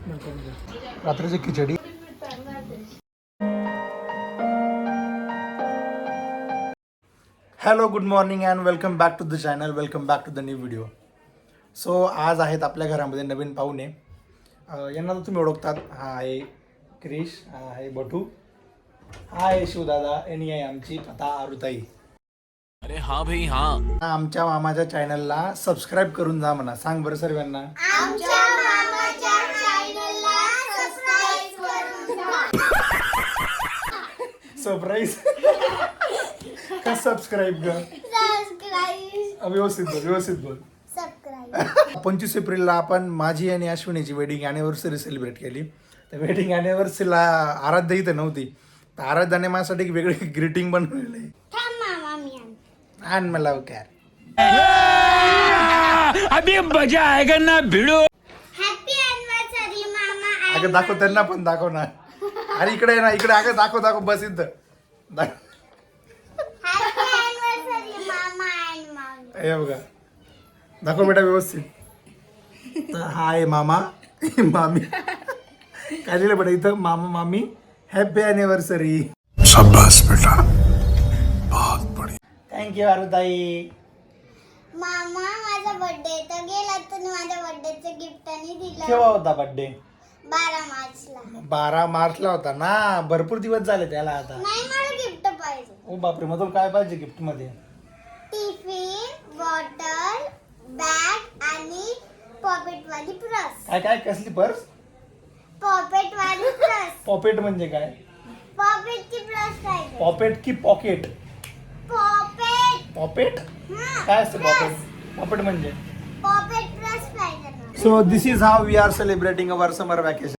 रात्रीची खिचडी. Hello, good morning and welcome back to the channel. Welcome back to the new video. So आज आहेत आपल्या घरामध्ये नवीन पाहुणे. यांना तर तुम्ही ओळखतात. हा आहे क्रिश, हा आहे बटू, हा आहे शिवदादा, आणि आहे आमची पता आरुताई. अरे हाँ भाई हाँ. आमच्या मामाच्या चॅनलला सबस्क्राईब करून जा म्हणा. सांग बरं सर्वांना. आमच्या मामाच्या चॅनलला सबस्क्राइब करून जा. सरप्राईज का सबस्क्राईब कर. सबस्क्राइब व्यवस्थित बोल. सबस्क्राइब. 25 एप्रिलला आपण माझी आणि अश्विनीची वेडिंग अॅनिव्हर्सरी सेलिब्रेट केली. तर वेडिंग अॅनिव्हर्सरीला आराध्या इथं नव्हती. तर आराध्याने माझ्यासाठी एक वेगळी ग्रीटिंग बनवलेली आहे. थांब मामा मी आणि मला काय अभी मजा आएगा ना भिड़ो. हॅपी एनिव्हर्सरी मामा. अगं दाखव, त्यांना पण दाखव ना. अरे इकडे आहे ना, इकडे. अगं दाखव बस इथं. हॅपी एनिव्हर्सरी मामा अँड मामी. हे बघा, दाखव बेटा व्यवस्थित. तर हा आहे मामा मामी. काय लिहिलं बेटा इथं? मामा मामी हॅपी अॅनिव्हर्सरी. शाबाश बेटा, बहुत बढ़िया. थँक्यू आरुताई. मामा माझा बर्थडे तर गेला, तुम्ही माझ्या बर्थडेचं गिफ्ट आणि दिलं. केव्हा होता बर्थडे? 12 मार्चला. 12 मार्चला होता ना. भरपूर दिवस झाले त्याला आता. नाही, मला गिफ्ट पाहिजे. ओ बापरे, मग तुला काय पाहिजे गिफ्ट मध्ये? टिफिन, बॉटल, बॅग आणि पॉकेट वाली पर्स. काय कसली पर्स? पॉकेट वाली पर्स. पॉकेट म्हणजे काय? पॉकेटची पर्स पाहिजे. पॉकेट की पॉकेट? पॉकेट. पॉकेट हां. काय असते? पॉकेट म्हणजे? पॉकेट पर्स पाहिजे ना. So this is how we are celebrating our summer vacation.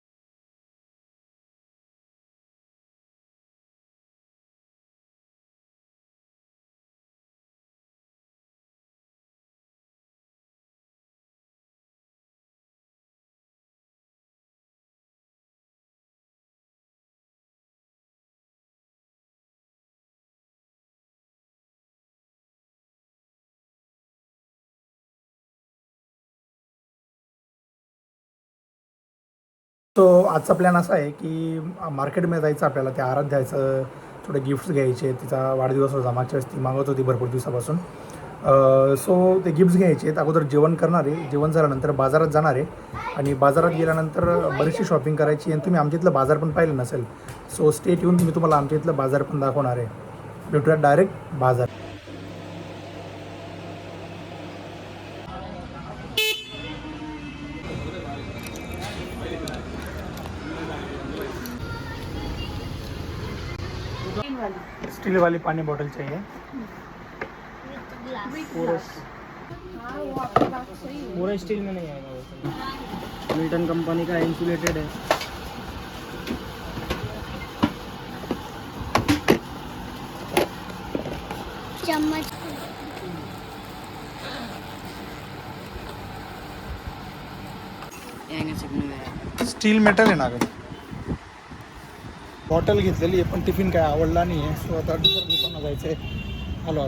So आजचा प्लॅन असा आहे की मार्केटमध्ये जायचं आपल्याला. त्या आराध्याचं थोडे गिफ्ट्स घ्यायचे. तिचा वाढदिवस होता मागच्या वेळेस, ती मागवत होती भरपूर दिवसापासून. सो ते गिफ्ट्स घ्यायचे आहेत. अगोदर जेवण करणार आहे. जेवण झाल्यानंतर बाजारात जाणार आहे. आणि बाजारात गेल्यानंतर बरीचशी शॉपिंग करायची. आणि तुम्ही आमच्या इथलं बाजार पण पाहिलं नसेल. सो स्टेट येऊन मी तुम्हाला आमच्या इथलं बाजार पण दाखवणार आहे. भेटूया डायरेक्ट बाजार. स्टील वाली पानी बोतल चाहिए. पूरा स्टील में नहीं आएगा वैसे. मिल्टन कंपनी का इंसुलेटेड है. चम्मच. स्टील मेटल आहे ना. बॉटल घेतलेली आहे पण टिफिन काय आवडला नाही आहे. सो आता दुकानात जायचं आहे. हॅलो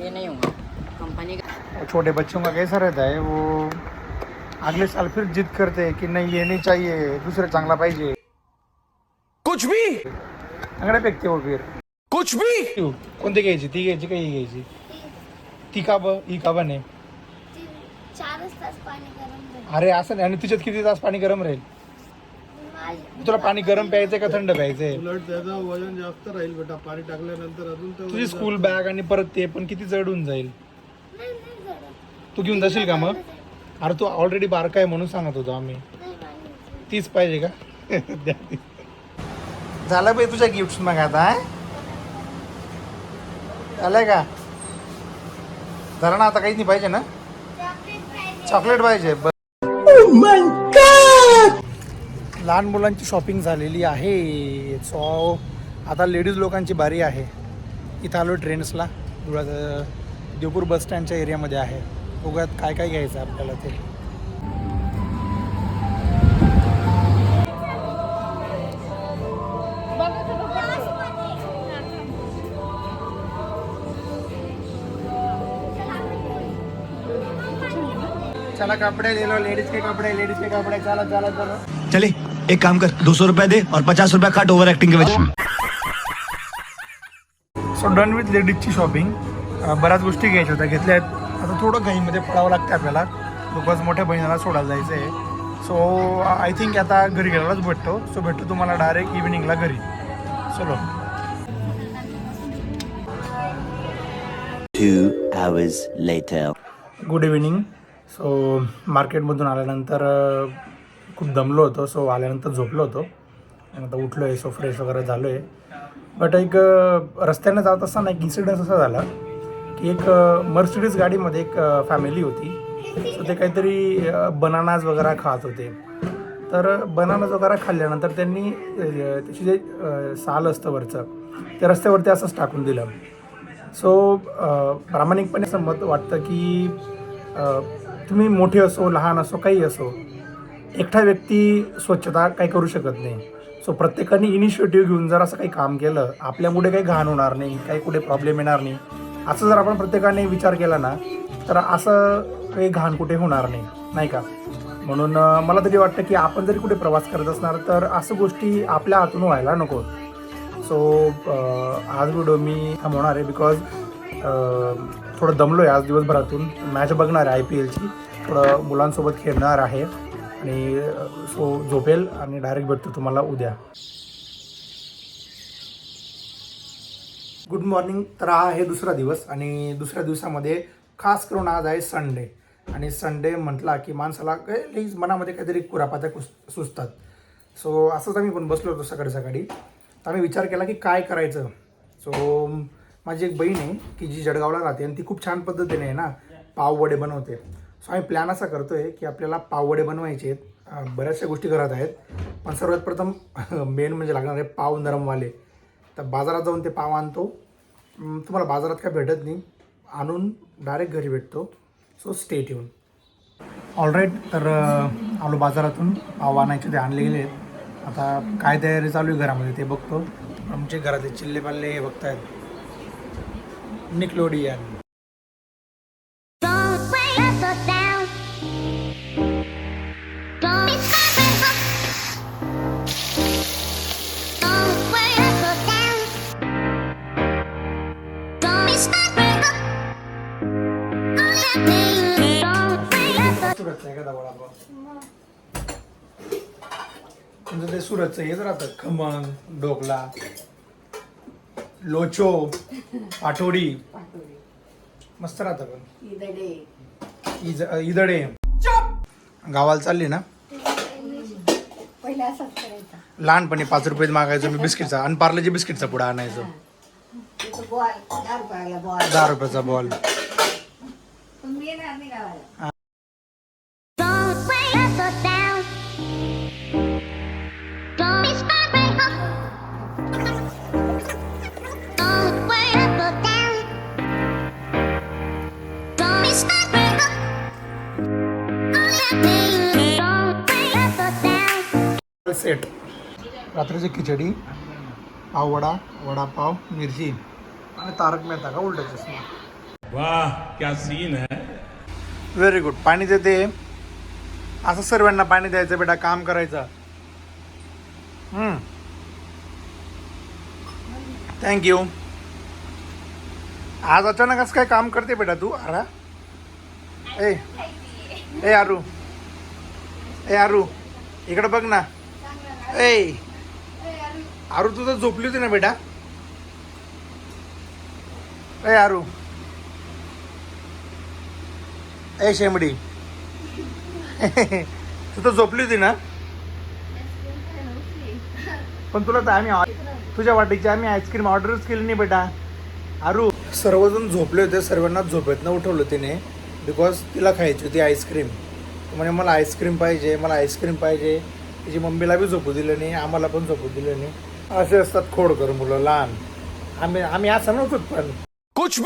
ये नहीं होगा कंपनी का. छोटे बच्चों का कैसा रहता है वो अगले साल फिर जिद करते हैं कि नहीं ये नहीं चाहिए, दूसरा चांगला पाहिजे. कुछ भी अंगडे फेकते हो फिर. कुछ भी. कोणती घ्यायची? ती घ्यायची का ही घ्यायची? ती का ब ही का बने? 4 तास पाणी गरम झालं. अरे असं नाही. आणि तुझ्यात किती तास पाणी गरम राहील? तुला पाणी गरम प्यायचंय का थंड प्यायचंय? उलट त्याचं वजन जास्त राहील बेटा. पाणी टाकल्यानंतर अजून ते तुझी स्कूल बॅग आणि परत ते पण किती जड होऊन जाईल. नाही झालं. तू घेऊन जाशील का मग? अरे तू ऑलरेडी बारका आहे म्हणून सांगत होतो आम्ही. नाही पाणी. तीच पाहिजे का? झालं पाहिजे तुझ्या गिफ्ट मग आता. झालंय का? झालं ना आता? काहीच नाही पाहिजे ना? चॉकलेट पाहिजे. चॉकलेट पाहिजे. लहान मुलांची शॉपिंग झालेली आहे. सो आता लेडीज लोकांची बारी आहे. इथं आलो ट्रेंड्सला. धुळ्यात देवपूर बस स्टँडच्या एरियामध्ये आहे. बघूयात काय काय घ्यायचं आपल्याला ते. चला कपड़े ले लो, लेडीज के कपड़े, चलो चलो चलो. चले एक काम कर 200 रुपया दे और 50 रुपया काट ओवर एक्टिंग के वजह. सो डन विथ लेडीजची शॉपिंग. बऱ्याच गोष्टी घ्यायच्या होत्या, घेतल्या आहेत. आता थोडं घाईमध्ये पडावं लागतं आपल्याला, बिकॉज मोठ्या बहिणीला सोडायला जायचं आहे. सो आय थिंक आता घरी गेल्यालाच भेटतो. सो भेटतो तुम्हाला डायरेक्ट इव्हिनिंगला घरी. चलो. 2 hours later. Good evening. So मार्केटमधून आल्यानंतर खूप दमलो होतो. सो आल्यानंतर झोपलो होतो आणि आता उठलो आहे. सो फ्रेश वगैरे झालो आहे. बट एक रस्त्याने जात असताना एक इन्सिडन्स असा झाला की एक मर्सिडीज गाडीमध्ये एक फॅमिली होती. सो ते काहीतरी बनानाज वगैरे खात होते. तर बनानाज वगैरे खाल्ल्यानंतर त्यांनी त्याची जे साल असतं वरचं ते रस्त्यावरती असंच टाकून दिलं. सो प्रामाणिकपणे असं मत वाटतं की तुम्ही मोठे असो लहान असो काही असो, एकटा व्यक्ती स्वच्छता काही करू शकत नाही. सो प्रत्येकाने इनिशिएटिव्ह घेऊन जर असं काही काम केलं, आपल्यामुळे काही घाण होणार नाही, काही कुठे प्रॉब्लेम येणार नाही, असं जर आपण प्रत्येकाने विचार केला ना तर असं काही घाण कुठे होणार नाही, नाही का. म्हणून मला तरी वाटतं की आपण जरी कुठे प्रवास करत असणार तर असं गोष्टी आपल्या हातून व्हायला नको. सो आज व्हिडिओ मी थांबवणार आहे बिकॉज थोडं दमलो आहे आज दिवसभरातून. मॅच बघणार आहे IPLची, थोडं मुलांसोबत खेळणार आहे आणि सो झोपेल आणि डायरेक्ट भेटतो तुम्हाला उद्या. Good morning. तर हा आहे दुसरा दिवस आणि दुसऱ्या दिवसामध्ये खास करून आज आहे संडे. आणि संडे म्हटला की माणसाला काही मनामध्ये काहीतरी कुरापात्या सुचतात. सो असंच आम्ही पण बसलो होतो सकाळी सकाळी. तर आम्ही विचार केला की काय करायचं. सो माझी एक बहीण आहे की जी जळगावला राहते आणि ती खूप छान पद्धतीने आहे ना पाववडे बनवते. सो आम्ही प्लॅन असा करतो आहे की आपल्याला पाववडे बनवायचे आहेत. बऱ्याचशा गोष्टी घरात आहेत, पण सर्वात प्रथम मेन म्हणजे लागणार आहे पाव नरमवाले. तर बाजारात जाऊन ते पाव आणतो. तुम्हाला बाजारात काय भेटत नाही, आणून डायरेक्ट घरी भेटतो. So stay tune. ऑलराईट. तर आलो बाजारातून, पाव आणायचे ते आणले गेले आहेत. आता काय तयारी चालू आहे घरामध्ये ते बघतो. आमचे घरातले चिल्ले पाल्ले हे बघतायत. Nickelodeon. Don't wait us down. Don't be stopping us. Don't wait us down. Don't be stopping us. Don't wait us. सुरतचा आहे का वडापाव? तुमचं ते सुरतचं हेच राहतं, खमण, ढोकला, लोचो, पाटोडी, मस्त राहतं. पण इदडे. गावाला चालली ना, लहानपणी 5 रुपये मागायचो मी बिस्किटचा आणि पार्लेजी बिस्किटचा पुढा आणायचो. 10 रुपयाचा ball. Don't wait us down. Don't be stopping us. Don't wait us down. Don't be stopping us. Don't wait us down. Set. रात्रीची खिचडी, पाववडा, वडापाव, मिरची आणि तारक मेहता का उलटा चष्मा. वाह क्या सीन है. Very good. पाणी देते. असं सर्वांना पाणी द्यायचं बेटा, काम करायचं. थँक्यू. आज अचानक असं काय काम करते बेटा तू? अरा ए आरू, ए आरू इकडे बघ ना. ए आरू तुझं झोपली होती ना बेटा? ए आरू, ए शेमडी तू तर झोपली होती ना? पण तुला तर आम्ही तुझ्या वाटीची आम्ही आईस्क्रीम ऑर्डरच केली नाही बेटा. आरू सर्वजण झोपले होते, सर्वांना झोपेतनं उठवलं तिने बिकॉज तिला खायची होती आईस्क्रीम. म्हणे मला आईस्क्रीम पाहिजे, मला आईस्क्रीम पाहिजे. तिची मम्मीला बी झोपू दिलं नाही, आम्हाला पण झोपू दिलं नाही. असे असतात खोडकर मुलं लहान. आम्ही असं नव्हतो. पण कुछ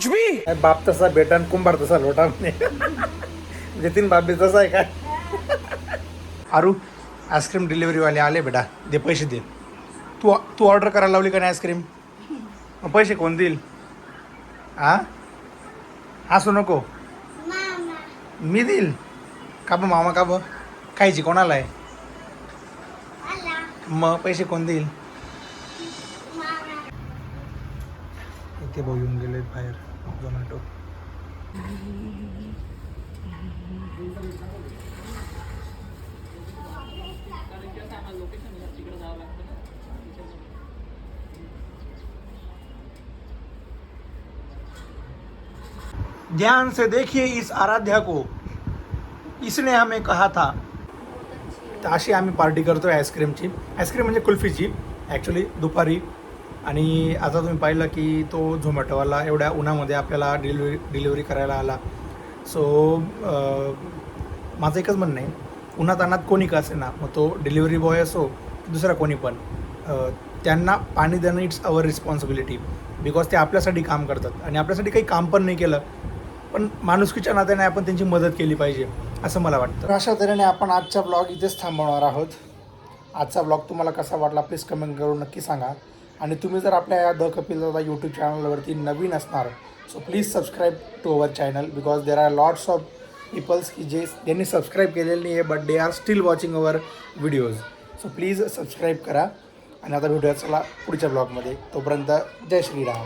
भी बाप तसा बेटा आणि कुंभार तसा लोटा म्हणजे 3 बाप बी तसा आहे का? आरू आईस्क्रीम डिलिव्हरीवाले आले बेटा, दे पैसे दे. तू ऑर्डर करायला लावली का नाही आईस्क्रीम? मग पैसे कोण देईल? हा असू नको. Mama. मी देईल का बं मामा का बं खायची कोणाला आहे आला मग पैसे कोण देईल मामा इथे भाऊ येऊन गेले बाहेर झोमॅटो ध्यान से देखिए इस आराध्या को इसने हमें कहा था तर अशी आम्ही पार्टी करतोय आईस्क्रीमची आईस्क्रीम म्हणजे कुल्फीची ॲक्च्युली दुपारी आणि आता तुम्ही पाहिलं की तो झोमॅटोवाला एवढ्या उन्हामध्ये आपल्याला डिलिव्हरी करायला आला सो माझं एकच म्हणणं आहे उन्हात अनात कोणी का असे ना मग तो डिलिव्हरी बॉय असो दुसरा कोणी पण त्यांना पाणी देणं इट्स अवर रिस्पॉन्सिबिलिटी बिकॉज ते आपल्यासाठी काम करतात आणि आपल्यासाठी काही काम पण नाही केलं पण माणुसकीच्या नात्याने आपण त्यांची मदत केली पाहिजे असं मला वाटतं तर अशा तऱ्हेने आपण आजचा ब्लॉग इथेच थांबवणार आहोत आजचा ब्लॉग तुम्हाला कसा वाटला प्लीज कमेंट करून नक्की सांगा आणि तुम्ही जर आपल्या या द कपिल दादा यूट्यूब चॅनलवरती नवीन असणार so please subscribe to our channel because there are lots of peoples की ज्यांनी सबस्क्राईब केलेलं नाही आहे but they are still watching our videos so please subscribe करा आणि आता भेटूया चला पुढच्या ब्लॉगमध्ये तोपर्यंत जय श्रीराम